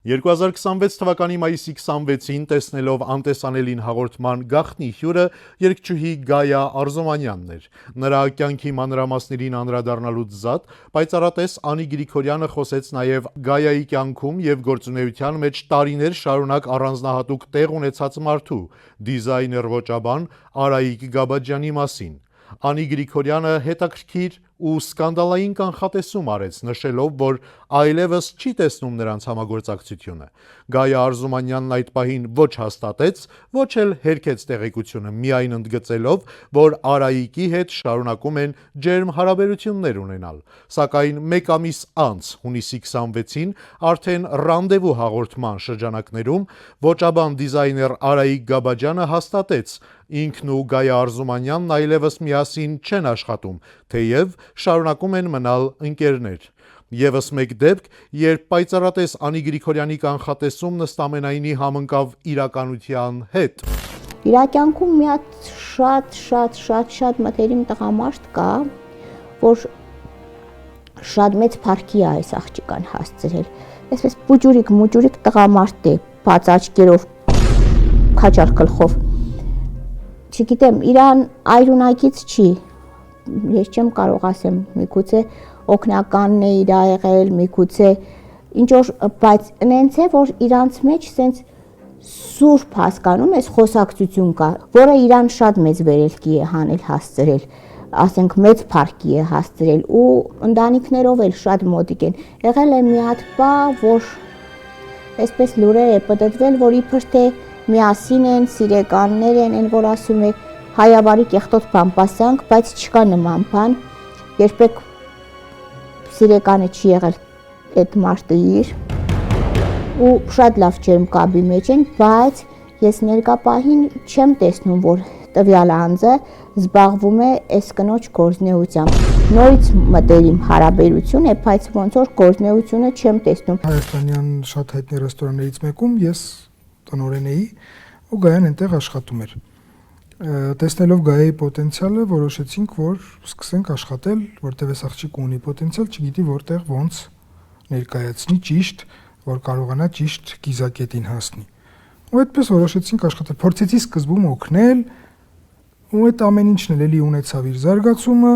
2026 թվականի մայիսի 26-ին տեսնելով անտեսանելին հաղորդման գաղտնի հյուրը երգչուհի Գայա Արզումանյանն էր։ Նրա կյանքի մանրամասներին անդրադառնալուց զատ պայծառատես Անի Գրիգորյանը խոսեց նաև Գայայի կյանքում եւ գործունեության մեջ տարիներ շարունակ առանձնահատուկ տեղ ունեցած մարդու, դիզայներ ոճաբան Արայիկ Գաբաջյանի մասին։ Անի Գրիգորյանը հետաքրքիր ու սկանդալային կանխատեսում արեց, նշելով, որ այլևս չի տեսնում նրանց համագործակցությունը։ Գայա Արզումանյանն այդ պահին ոչ հաստատեց, ոչ էլ հերքեց տեղեկությունը, միայն ընդգծելով, որ Արայիկի հետ շարունակում են ջերմ հարաբերություններ ունենալ։ Սակայն մեկ ամիս անց, հունիսի 26-ին, արդեն ռանդևու հաղորդման շրջանակներում ոճաբան դիզայներ Արայիկ Գաբաջյանը հաստատեց, ինքն ու Գայա Արզումանյանն այլևս միասին չեն աշխատում, թեև շարունակում են մնալ ընկերներ։ Եվս մեկ դեպք, երբ պայծառատես Անի Գրիգորյանի կանխատեսումն ըստ ամենայնի համընկավ իրականության հետ։ Իր կյանքում մի հատ շատ մտերիմ տղամարդ կա, որ շատ մեծ փառքի է այս աղջիկան հասցրել։ Այսպես պուճուրիկ տղամարդ է, բաց աչքերով, քաչար գլխով։ Չգիտեմ, իրան այլունակից չի, ես չեմ կարող ասեմ, միգուցե օգնականն է իր եղել, միգուցե ինչ որ, բայց նենց է, որ իրանց մեջ սենց սուրբ հասկանում ես խոսակցություն կա, որը իրան շատ մեծ վերելքի է հանել հասցրել, ասենք մեծ փառքի է հասցրել ու ընտանիքներով էլ շատ մոտիկ են։ Եղել է մի հատ բան, որ այսպես լուրեր է պատտվել, որ իբր թե միասին են, սիրեկաններ են, այն որ ասում է հայավարի կեղտոտ բան պասանք, բայց չկա նման բան, երբեք սիրեկանը չի եղել այդ մարդը իր ու շատ լավ ջերմ կապի մեջ են, բայց ես ներկա պահին չեմ տեսնում, որ տվյալ անձը զբաղվում է այս կնոջ գործնեությամբ։ Նորից մտերիմ հարաբերություն է, բայց ոնց որ գործնեությունը չեմ տեսնում։ Հայաստանյան շատ հայտնի ռեստորաններից մեկում ես տնօրեն էի ու Գայան այնտեղ աշխատում էր։ Տեսնելով Գայայի պոտենցիալը, որոշեցինք, որ սկսենք աշխատել, որտեղ այս աղջիկը ունի պոտենցիալ, չգիտի որտեղ ոնց ներկայացնի ճիշտ, որ կարողանա ճիշտ կիզակետին հասնի։ Ու այդպես որոշեցինք աշխատել։ Փորձեցի սկզբում օգնել, ու այդ ամեն ինչն էլ էլի ունեցավ իր զարգացումը,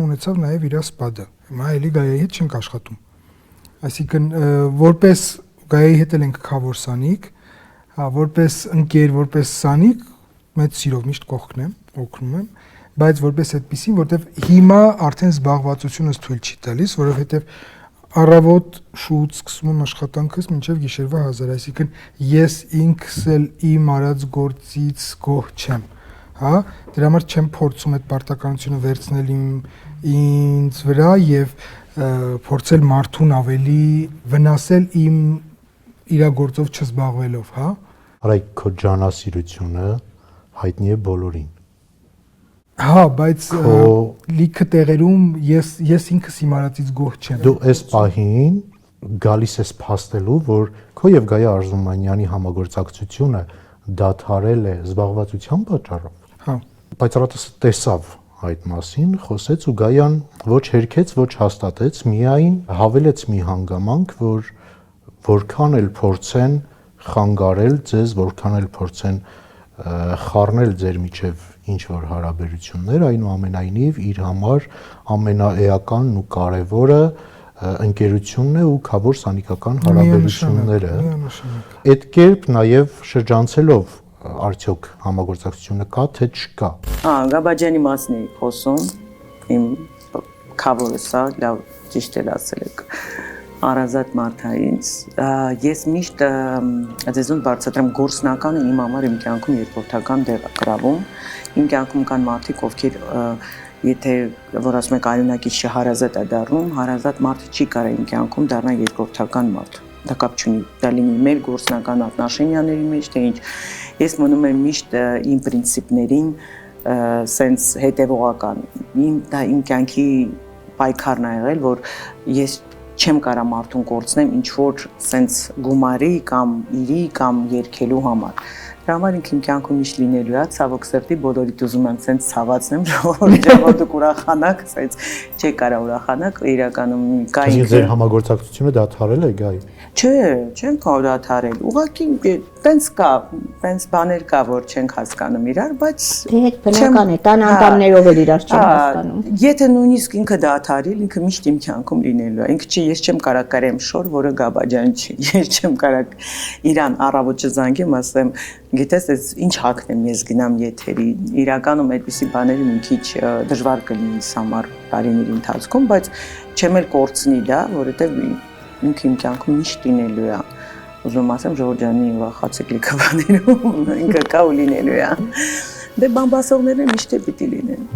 ունեցավ նաև իր սպադը։ Հիմա էլի Գայայի հետ չենք աշխատում։ Այսինքն որպես Գայայի հետ էլ ենք քավոր սանիկ, որպես ընկեր, որպես սանիկ մեծ սիրով միշտ կողքն եմ, օգնում եմ, բայց որպես այդպեսին, որտեվ հիմա արդեն զբաղվածությունս թույլ չի տալիս, որովհետև առավոտ շուտ սկսում եմ աշխատանքս մինչև գիշերվա 1000, այսինքն ես ինքս էլ իմ արած գործից գոհ չեմ, հա, դրա համար չեմ փորձում այդ պարտականությունը վերցնել ինձ վրա եւ փորձել մարդուն ավելի վնասել իմ իրագործով չզբաղվելով, հա։ Արայիկ, քո ջանասիրությունը հայտնի է բոլորին։ Հա, բայց լիքը տեղերում ես ինքս իմ արածից գոհ չեմ։ Դու այս պահին գալիս ես փաստելու, որ քո եւ Գայա Արզումանյանի համագործակցությունը դադարել է զբաղվածության պատճառով։ Հա։ Պայծառատեսը տեսավ այդ մասին, խոսեց ու Գայան ոչ հերքեց, ոչ հաստատեց, միայն հավելեց մի հանգամանք, որ որքան էլ փորձեն խանգարել ձեզ, որքան էլ փորձեն խառնել ձեր միջև ինչ որ հարաբերություններ, այնուամենայնիվ իր համար ամենաէականն ու կարևորը ընկերությունն է ու քավոր սանիկական հարաբերությունները։ Այդ կերպ նաև շրջանցելով արդյոք համագործակցությունը կա թե չկա։ Գաբաջյանի մասն էի խոսում, իմ քավորս է, լավ ճիշտ էլ ասել եք։ Արազատ Մարթայից, ես միշտ ձեզուն բարձրացրեմ գործնականը իմ համար իմ կյանքում երկրորդական դեր է գրավում։ Իմ կյանքում կան մարդիկ, ովքեր եթե որ ասում եք այլունակից հարազատ է դառնում, հարազատ մարդը չի կարող իմ կյանքում դառնա երկրորդական մարդ։ Դա կապ չունի, դա լինի մեր գործնական отношенияների մեջ, թե ինչ։ Ես մնում եմ միշտ իմ պրինցիպներին սենց հետևողական։ Դա իմ կյանքի պայքարն է եղել, որ ես չեմ կարա մարդուն կորցնեմ ինչ որ սենց գումարի կամ իրի կամ երկելու համար։ Դրա համար ինքն իմ կյանքում միշտ լինելու է, ցավոք սրտի բոլորիդ ուզում եմ սենց ցավացնեմ, որ դուք ուրախանաք, սենց չի կարա ուրախանաք, իրականում կա Իսկ ձեր համագործակցությունը դադարել է գայ։ Չէ, չեն կարող դադարել։ Ուղղակի տենց կա, տենց բաներ կա, որ չենք հասկանում իրար, բայց Դե հետ բնական է, տան անդամներով էլ իրար չեն հասկանում։ Եթե նույնիսկ ինքը դադարել, ինքը միշտ իմ կյանքում լինելու է։ Ինքը չի, ես չեմ կարող կարեմ շոր, որը Գաբաջան չի։ Ես չեմ կարող իրան առավոտը զանգեմ, ասեմ, գիտես, այս ինչ հակնեմ ես գնամ եթերի։ Իրականում այդպիսի բաները մի քիչ դժվար կլինի ինձ համար տարիների ընթացքում, բայց չեմ էլ կորցնի դա, որովհետև ինքը իմ կյանքում միշտ լինելու է։ Ուզում ասեմ Ժորժյանի վախացեք լիքաբաներում ինքը կա ու լինելու է։ Դե բամբասողները միշտ է պիտի լինեն։